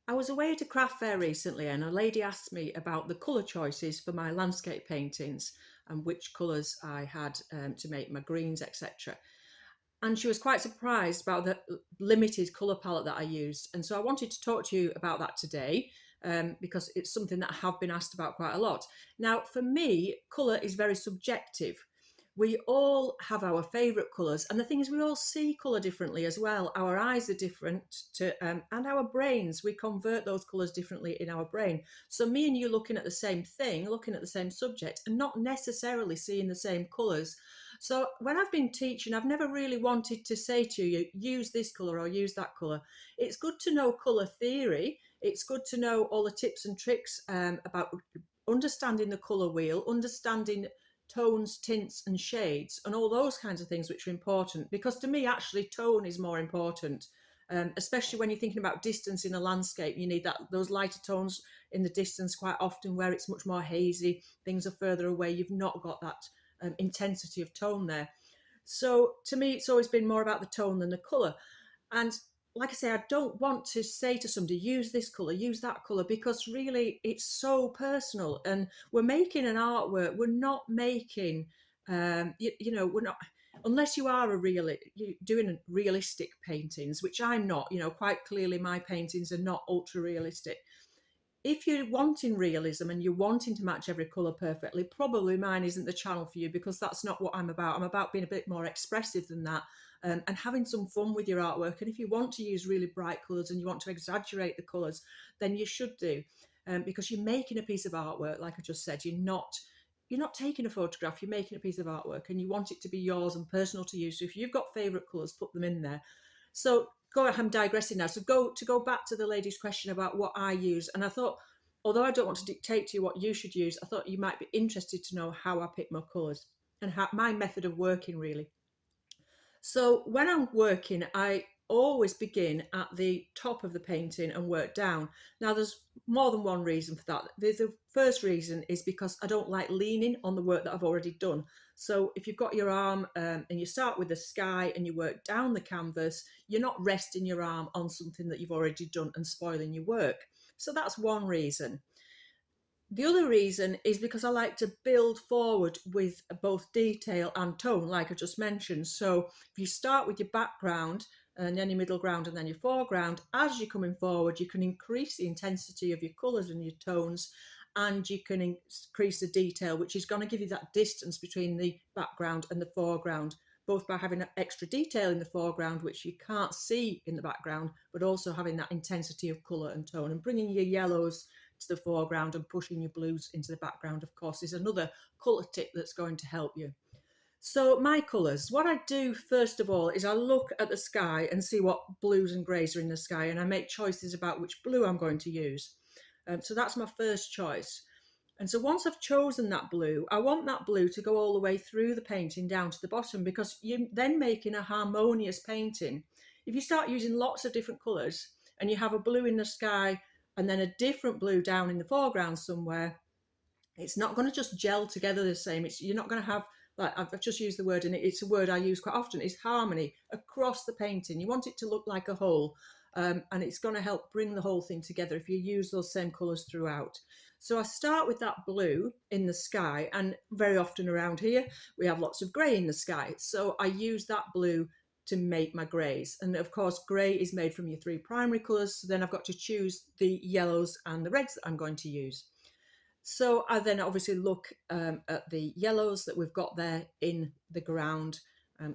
I was away at a craft fair recently and a lady asked me about the colour choices for my landscape paintings and which colours I had to make my greens, etc. And she was quite surprised about the limited colour palette that I used. And so I wanted to talk to you about that today because it's something that I have been asked about quite a lot. Now, for me, colour is very subjective. We all have our favourite colours, and the thing is, we all see colour differently as well. Our eyes are different and our brains, we convert those colours differently in our brain. So, me and you looking at the same thing, looking at the same subject, and not necessarily seeing the same colours. So when I've been teaching, I've never really wanted to say to you, use this colour or use that colour. It's good to know colour theory. It's good to know all the tips and tricks about understanding the colour wheel, understanding tones, tints, and shades, and all those kinds of things, which are important. Because to me, actually, tone is more important. Especially when you're thinking about distance in a landscape, you need that those lighter tones in the distance quite often where it's much more hazy, things are further away, you've not got that intensity of tone there. So to me, it's always been more about the tone than the colour. And like I say, I don't want to say to somebody, use this colour, use that colour, because really it's so personal. And we're making an artwork, we're not making, we're not, unless you are you doing realistic paintings, which I'm not, quite clearly my paintings are not ultra realistic. If you're wanting realism and you're wanting to match every colour perfectly, probably mine isn't the channel for you because that's not what I'm about. I'm about being a bit more expressive than that and having some fun with your artwork. And if you want to use really bright colours and you want to exaggerate the colours, then you should do because you're making a piece of artwork. Like I just said, you're not taking a photograph, you're making a piece of artwork and you want it to be yours and personal to you. So if you've got favourite colours, put them in there. So I'm digressing now. So go back to the lady's question about what I use. And I thought, although I don't want to dictate to you what you should use, I thought you might be interested to know how I pick my colours and how my method of working really. So when I'm working, I always begin at the top of the painting and work down. Now, there's more than one reason for that. The first reason is because I don't like leaning on the work that I've already done. So if you've got your arm and you start with the sky and you work down the canvas, you're not resting your arm on something that you've already done and spoiling your work. So that's one reason. The other reason is because I like to build forward with both detail and tone, like I just mentioned. So if you start with your background and then your middle ground and then your foreground, as you're coming forward, you can increase the intensity of your colours and your tones, and you can increase the detail, which is going to give you that distance between the background and the foreground, both by having extra detail in the foreground, which you can't see in the background, but also having that intensity of colour and tone and bringing your yellows to the foreground and pushing your blues into the background, of course, is another colour tip that's going to help you. So my colours, what I do first of all is I look at the sky and see what blues and greys are in the sky, and I make choices about which blue I'm going to use. So that's my first choice. And so once I've chosen that blue, I want that blue to go all the way through the painting down to the bottom, because you're then making a harmonious painting. If you start using lots of different colours and you have a blue in the sky and then a different blue down in the foreground somewhere, it's not going to just gel together the same. You're not going to have, like I've just used the word, and it's a word I use quite often, is harmony across the painting. You want it to look like a whole, and it's going to help bring the whole thing together if you use those same colours throughout. So I start with that blue in the sky, and very often around here we have lots of grey in the sky. So I use that blue to make my greys. And of course, grey is made from your three primary colours. So then I've got to choose the yellows and the reds that I'm going to use. So I then obviously look at the yellows that we've got there in the ground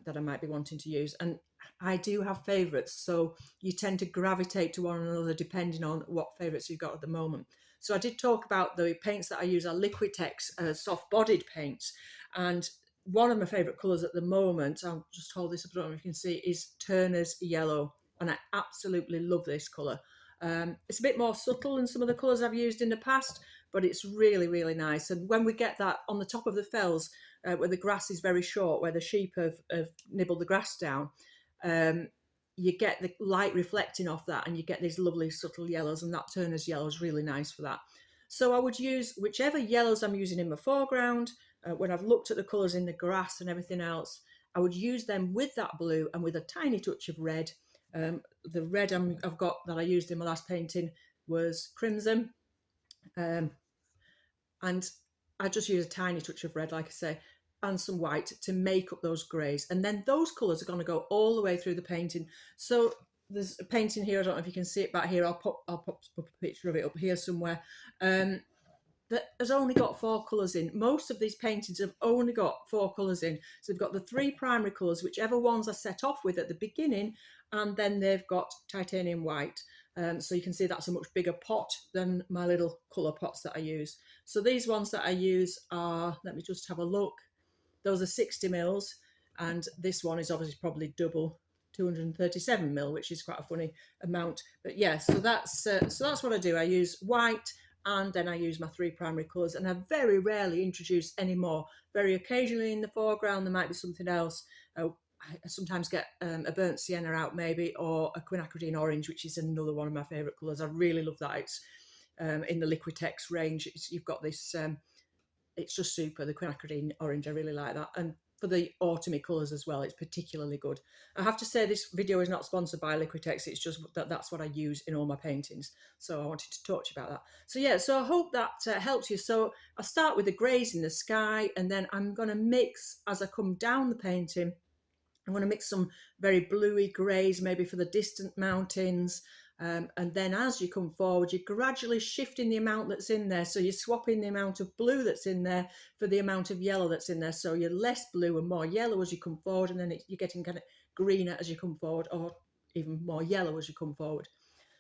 that I might be wanting to use. And I do have favourites. So you tend to gravitate to one another depending on what favourites you've got at the moment. So I did talk about the paints that I use are Liquitex soft-bodied paints. And one of my favourite colours at the moment, I'll just hold this up, I don't know if you can see, is Turner's Yellow. And I absolutely love this colour. It's a bit more subtle than some of the colours I've used in the past, but it's really, really nice. And when we get that on the top of the fells, where the grass is very short, where the sheep have nibbled the grass down, you get the light reflecting off that and you get these lovely subtle yellows, and that Turner's Yellow is really nice for that. So I would use whichever yellows I'm using in my foreground. When I've looked at the colours in the grass and everything else, I would use them with that blue and with a tiny touch of red. The red I've got that I used in my last painting, was crimson. Um, and I just use a tiny touch of red, like I say, and some white to make up those greys. And then those colours are going to go all the way through the painting. So there's a painting here. I don't know if you can see it back here. I'll pop a picture of it up here somewhere. That has only got 4 colours in. Most of these paintings have only got 4 colours in. So they've got the 3 primary colours, whichever ones I set off with at the beginning, and then they've got titanium white. So you can see that's a much bigger pot than my little colour pots that I use. So these ones that I use are, let me just have a look. Those are 60 mils, and this one is obviously probably double, 237 mil, which is quite a funny amount. But yeah, so that's what I do. I use white, and then I use my 3 primary colours, and I very rarely introduce any more. Very occasionally in the foreground there might be something else. I sometimes get a burnt sienna out maybe, or a quinacridine orange, which is another one of my favourite colours. I really love that. It's in the Liquitex range. You've got this, it's just super, the quinacridine orange. I really like that. And for the autumny colours as well, it's particularly good. I have to say this video is not sponsored by Liquitex. It's just that's what I use in all my paintings. So I wanted to talk to you about that. So yeah, so I hope that helps you. So I start with the greys in the sky, and then I'm going to mix as I come down the painting. I'm going to mix some very bluey greys, maybe for the distant mountains. And then as you come forward, you're gradually shifting the amount that's in there. So you're swapping the amount of blue that's in there for the amount of yellow that's in there. So you're less blue and more yellow as you come forward, and then you're getting kind of greener as you come forward, or even more yellow as you come forward.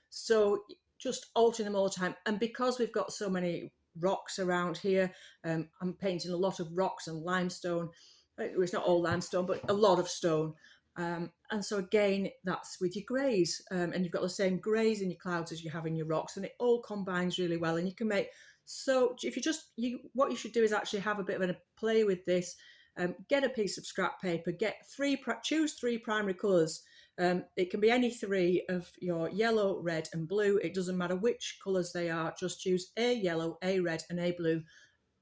So just altering them all the time. And because we've got so many rocks around here, I'm painting a lot of rocks and limestone. It's not all limestone, but a lot of stone. And so again, that's with your greys, and you've got the same greys in your clouds as you have in your rocks, and it all combines really well. And you can make, so if what you should do is actually have a bit of a play with this. Get a piece of scrap paper, choose 3 primary colours. It can be any 3 of your yellow, red and blue. It doesn't matter which colours they are. Just choose a yellow, a red and a blue,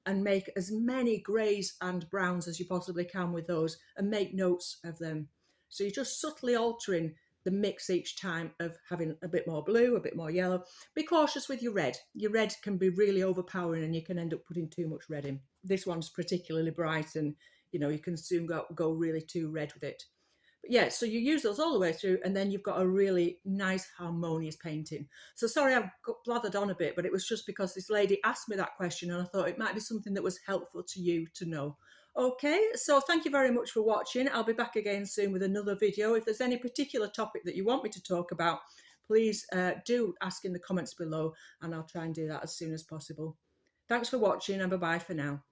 and make as many greys and browns as you possibly can with those, and make notes of them. So you're just subtly altering the mix each time of having a bit more blue, a bit more yellow. Be cautious with your red. Your red can be really overpowering, and you can end up putting too much red in. This one's particularly bright, and you can soon go really too red with it. But yeah, so you use those all the way through, and then you've got a really nice harmonious painting. So sorry I've blathered on a bit, but it was just because this lady asked me that question, and I thought it might be something that was helpful to you to know. Okay, so thank you very much for watching. I'll be back again soon with another video. If there's any particular topic that you want me to talk about, please do ask in the comments below, and I'll try and do that as soon as possible. Thanks for watching, and bye-bye for now.